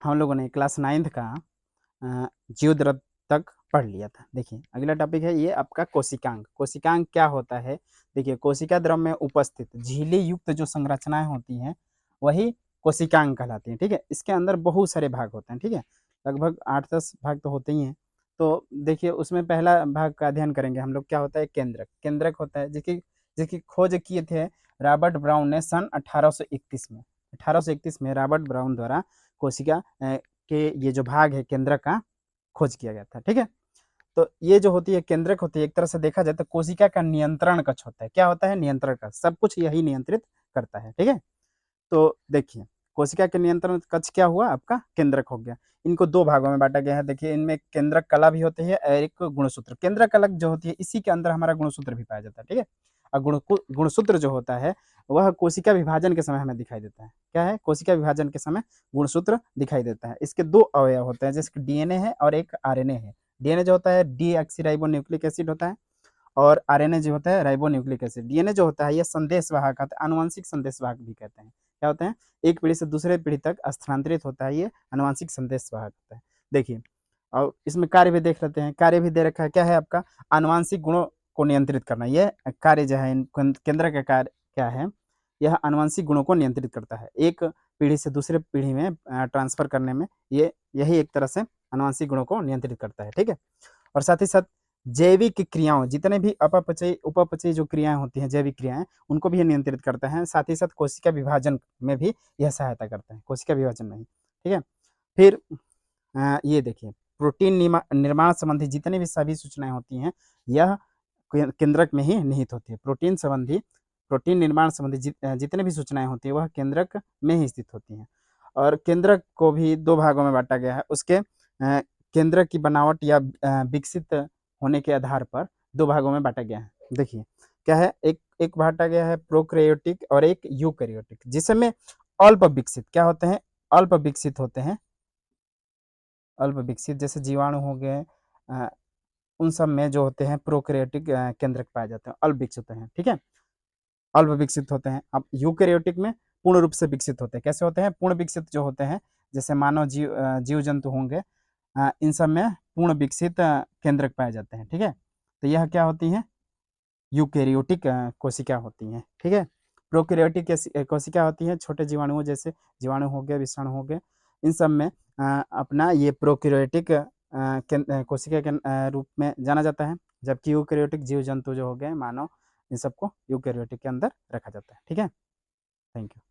हम लोगों ने क्लास 9th का जीव द्रव तक पढ़ लिया था। देखिए अगला टॉपिक है ये आपका कोशिकांग। कोशिकांग क्या होता है? देखिए कोशिका द्रव में उपस्थित झिल्ली युक्त जो संरचनाएं होती हैं वही कोशिकांग कहलाती हैं। ठीक है, इसके अंदर बहुत सारे भाग होते हैं। ठीक है, लगभग 8-10 भाग तो होते ही हैं। तो देखिए उसमें पहला भाग का अध्ययन करेंगे हम लोग। क्या होता है? केंद्रक। केंद्रक होता है जिसकी जिसकी खोज किए थे रॉबर्ट ब्राउन ने सन 1831 में। 1831 में रॉबर्ट ब्राउन द्वारा कोशिका के ये जो भाग है केंद्रक का खोज किया गया था। ठीक है, तो ये जो होती है केंद्रक होती है, एक तरह से देखा जाए तो कोशिका का नियंत्रण कक्ष होता है। क्या होता है? नियंत्रण कक्ष। सब कुछ यही नियंत्रित करता है। ठीक है, तो देखिए कोशिका के नियंत्रण कक्ष क्या हुआ आपका? केंद्रक हो गया। इनको दो भागों में बांटा गया है। देखिए इनमें केंद्रक कला भी होती है और एक गुणसूत्र। केंद्रक कला जो होती है इसी के अंदर हमारा गुणसूत्र भी पाया जाता है। ठीक है, और गुणसूत्र जो होता है वह कोशिका विभाजन के समय हमें दिखाई देता है। क्या है? कोशिका विभाजन के समय गुणसूत्र दिखाई देता है। इसके दो अवयव होते हैं, जैसे डीएनए है और एक आरएनए है। डीएनए जो होता है डीऑक्सीराइबोन्यूक्लिक एसिड होता है और आरएनए जो होता है राइबोन्यूक्लिक एसिड। डीएनए जो होता है ये संदेशवाहक होता है, आनुवंशिक संदेशवाहक भी कहते हैं। क्या होते हैं? एक पीढ़ी से दूसरे पीढ़ी तक स्थानांतरित होता है, ये आनुवंशिक संदेशवाहक होता है। देखिए और इसमें कार्य भी देख लेते हैं। कार्य भी दे रखा है। क्या है आपका? आनुवंशिक गुणों को नियंत्रित करना। ये कार्य जो है केंद्र का कार्य क्या है? यह आनुवंशिक गुणों को नियंत्रित करता है। एक पीढ़ी से दूसरे पीढ़ी में ट्रांसफर करने में ये यही एक तरह से आनुवंशिक गुणों को नियंत्रित करता है। ठीक है, और साथ ही साथ जैविक क्रियाओं, जितने भी अपचयी उपचयी जो क्रियाएं होती हैं, जैविक क्रियाएं, उनको भी ये नियंत्रित करता है। साथ ही साथ कोशिका विभाजन में भी यह सहायता करता है, कोशिका विभाजन में ही। ठीक है, फिर ये देखिए प्रोटीन निर्माण संबंधी जितनी भी सभी सूचनाएं होती हैं यह केंद्रक में ही निहित होती है। प्रोटीन निर्माण संबंधी जितने भी सूचनाएं होती है वह केंद्रक में ही स्थित होती हैं। और केंद्रक को भी दो भागों में बांटा गया है। उसके केंद्रक की बनावट या विकसित होने के आधार पर दो भागों में बांटा गया है। देखिए क्या है, एक एक बांटा गया है प्रोकैरियोटिक और एक यूकैरियोटिक, जिसमें अल्प विकसित क्या होते हैं? अल्प विकसित होते हैं। अल्प विकसित जैसे जीवाणु हो गए, उन सब में जो होते हैं प्रोकैरियोटिक केंद्रक पाए जाते हैं, अल्प विकसित हैं। ठीक है, अल्प विकसित होते हैं। अब यूकैरियोटिक में पूर्ण रूप से विकसित होते हैं। कैसे होते हैं? पूर्ण विकसित जो होते हैं, जैसे मानव जीव जंतु होंगे, इन सब में पूर्ण विकसित केंद्रक पाए जाते हैं। ठीक है, तो यह क्या होती है? यूकैरियोटिक कोशिका होती हैं। ठीक है, प्रोकैरियोटिक कोशिका होती है छोटे जीवाणुओं जैसे जीवाणु हो गए, विषाणु हो गए, इन सब में अपना ये प्रोकैरियोटिक कोशिका के रूप में जाना जाता है। जबकि यूकैरियोटिक जीव जंतु जो हो गए मानव, इन सबको यूकैरियोटिक के अंदर रखा जाता है। ठीक है, थैंक यू।